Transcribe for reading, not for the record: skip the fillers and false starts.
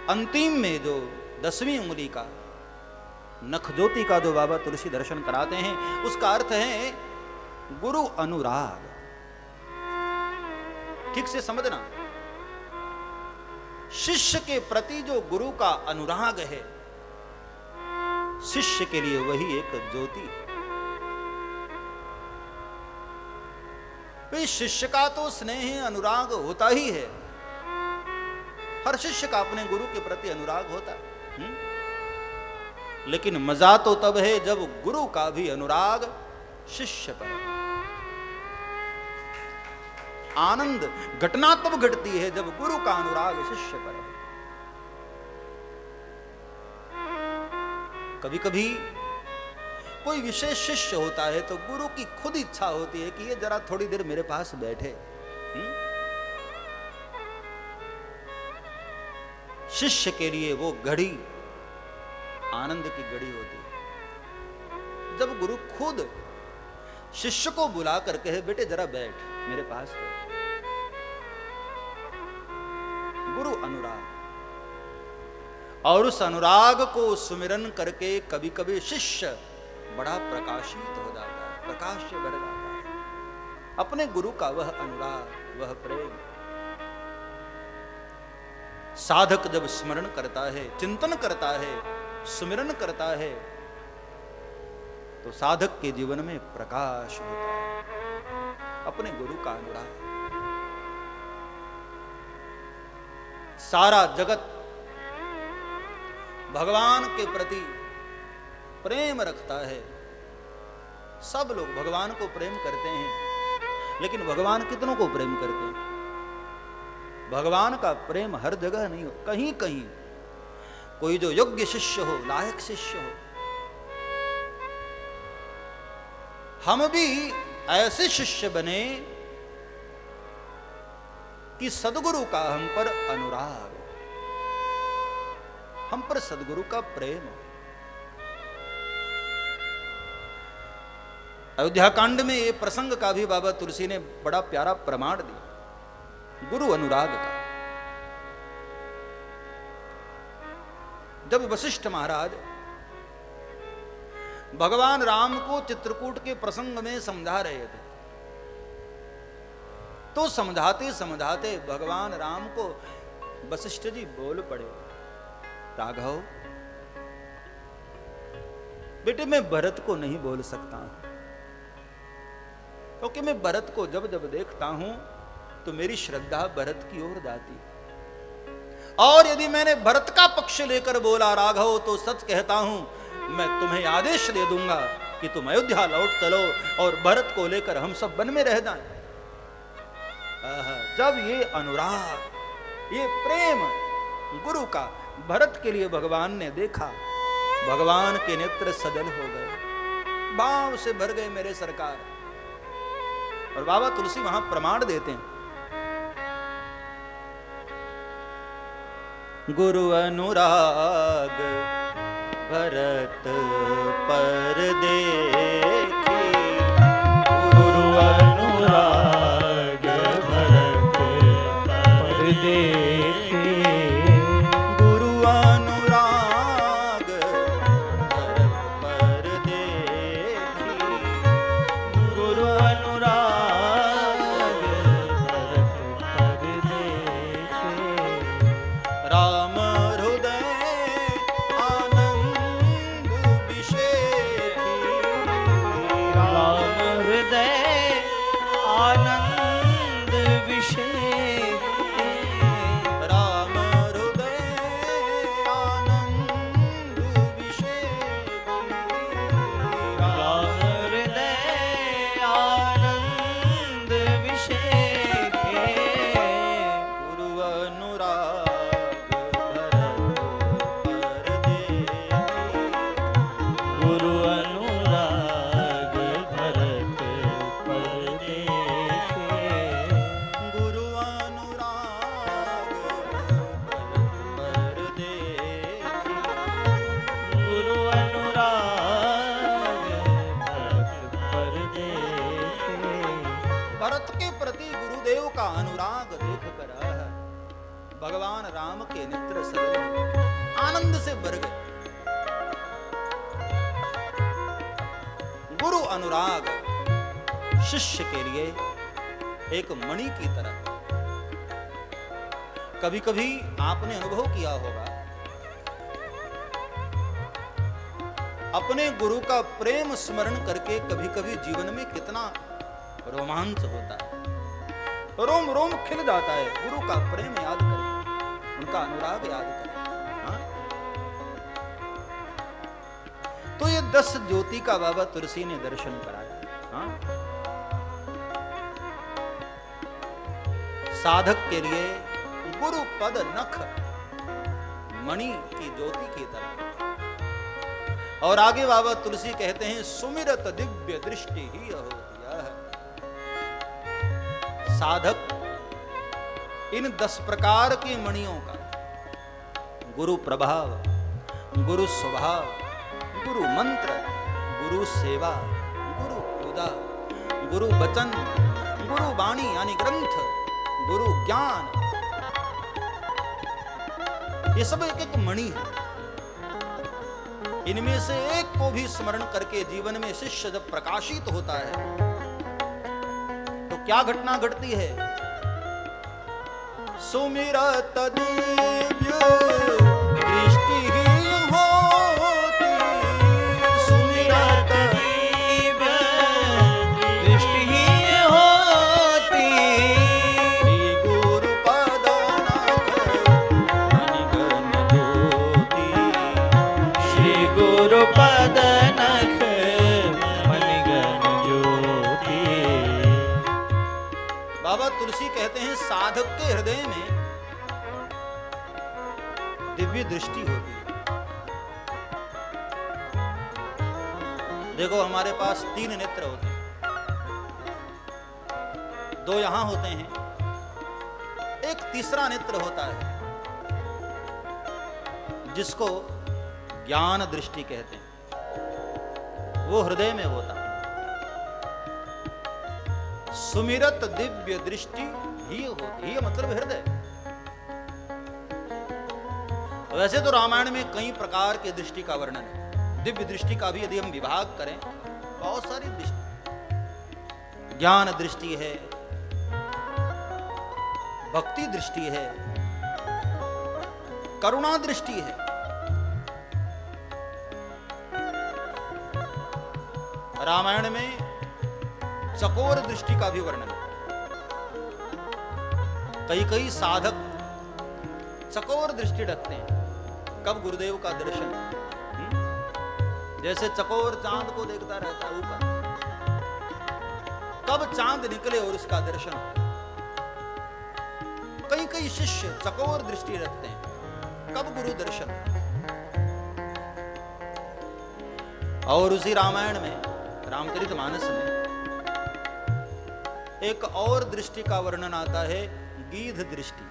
अंतिम में जो 10वीं उंगली का नख ज्योति का जो बाबा तुलसी दर्शन कराते हैं, उसका अर्थ है गुरु अनुराग। ठीक से समझना, शिष्य के प्रति जो गुरु का अनुराग है, शिष्य के लिए वही एक ज्योति। भाई शिष्य का तो स्नेह अनुराग होता ही है, हर शिष्य का अपने गुरु के प्रति अनुराग होता है। लेकिन मजा तो तब है जब गुरु का भी अनुराग शिष्य पर। आनंद घटना तब घटती है जब गुरु का अनुराग शिष्य पर है। कभी कभी कोई विशेष शिष्य होता है तो गुरु की खुद इच्छा होती है कि ये जरा थोड़ी देर मेरे पास बैठे। शिष्य के लिए वो घड़ी आनंद की घड़ी होती है जब गुरु खुद शिष्य को बुला कर कहे, बेटे जरा बैठ मेरे पास बैठ। गुरु अनुराग, और उस अनुराग को सुमिरन करके कभी कभी शिष्य बड़ा प्रकाशित हो जाता है, प्रकाश से भर जाता है। अपने गुरु का वह अनुराग, वह प्रेम। साधक जब स्मरण करता है, चिंतन करता है, सुमिरन करता है, तो साधक के जीवन में प्रकाश होता है, अपने गुरु का अनुराग। सारा जगत भगवान के प्रति प्रेम रखता है, सब लोग भगवान को प्रेम करते हैं, लेकिन भगवान कितनों को प्रेम करते हैं? भगवान का प्रेम हर जगह नहीं हो, कहीं कहीं कोई जो योग्य शिष्य हो, लायक शिष्य हो। हम भी ऐसे शिष्य बने कि सद्गुरु का हम पर अनुराग, हम पर सद्गुरु का प्रेम। अयोध्या कांड में ये प्रसंग का भी बाबा तुलसी ने बड़ा प्यारा प्रमाण दिया, गुरु अनुराग का। जब वशिष्ठ महाराज भगवान राम को चित्रकूट के प्रसंग में समझा रहे थे, तो समझाते समझाते भगवान राम को वशिष्ठ जी बोल पड़े, राघव बेटे मैं भरत को नहीं बोल सकता हूं, क्योंकि मैं भरत को जब जब देखता हूं तो मेरी श्रद्धा भरत की ओर जाती, और यदि मैंने भरत का पक्ष लेकर बोला राघव, तो सच कहता हूं मैं तुम्हें आदेश दे दूंगा कि तुम अयोध्या लौट चलो और भरत को लेकर हम सब वन में रह जाएं। जब ये अनुराग, ये प्रेम गुरु का भरत के लिए भगवान ने देखा, भगवान के नेत्र सजल हो गए, भाव से भर गए मेरे सरकार। और बाबा तुलसी वहां प्रमाण देते हैं, गुरु अनुराग भरत पर देखी, गुरु अनुराग भरत पर देखी, गुरु अनुराग भरत पर देखी, गुरु अनुराग भरत पर देखी, राम भगवान राम के नेत्र सजल आनंद से भर गए। गुरु अनुराग शिष्य के लिए एक मणि की तरह। कभी कभी आपने अनुभव किया होगा, अपने गुरु का प्रेम स्मरण करके कभी कभी जीवन में कितना रोमांच होता है, रोम रोम खिल जाता है। गुरु का प्रेम याद करें, उनका अनुराग याद करें। हाँ? तो ये 10 ज्योति का बाबा तुलसी ने दर्शन कराया। हाँ? साधक के लिए गुरु पद नख मणि की ज्योति की तरह। और आगे बाबा तुलसी कहते हैं, सुमिरत दिव्य दृष्टि ही होती है। साधक इन 10 प्रकार के मणियों का, गुरु प्रभाव, गुरु स्वभाव, गुरु मंत्र, गुरु सेवा, गुरु पूजा, गुरु वचन, गुरु वाणी यानी ग्रंथ, गुरु ज्ञान, ये सब एक एक मणि है। इनमें से एक को भी स्मरण करके जीवन में शिष्य जब प्रकाशित होता है तो क्या घटना घटती है? सुमिरत दिव्य दृष्टि होती, सुमिरत दिव्य दृष्टि होती, श्री गुरु पद नख मणिगण ज्योति, श्री गुरु पद नख मणिगण ज्योति। बाबा तुलसी कहते हैं, साधक के हृदय में दिव्य दृष्टि होती है। देखो, हमारे पास 3 नेत्र होते हैं, 2 यहां होते हैं, एक तीसरा नेत्र होता है जिसको ज्ञान दृष्टि कहते हैं, वो हृदय में होता है। सुमिरत दिव्य दृष्टि ही होती है, मतलब हृदय। वैसे तो रामायण में कई प्रकार के दृष्टि का वर्णन है। दिव्य दृष्टि का भी यदि हम विभाग करें, बहुत सारी दृष्टि, ज्ञान दृष्टि है, भक्ति दृष्टि है, करुणा दृष्टि है, रामायण में चकोर दृष्टि का भी वर्णन है। कई साधक चकोर दृष्टि रखते हैं। कब गुरुदेव का दर्शन, जैसे चकोर चांद को देखता रहता है ऊपर, कब चांद निकले और उसका दर्शन। कई शिष्य चकोर दृष्टि रखते हैं, कब गुरु दर्शन। और उसी रामायण में, रामचरितमानस में एक और दृष्टि का वर्णन आता है, गीध दृष्टि।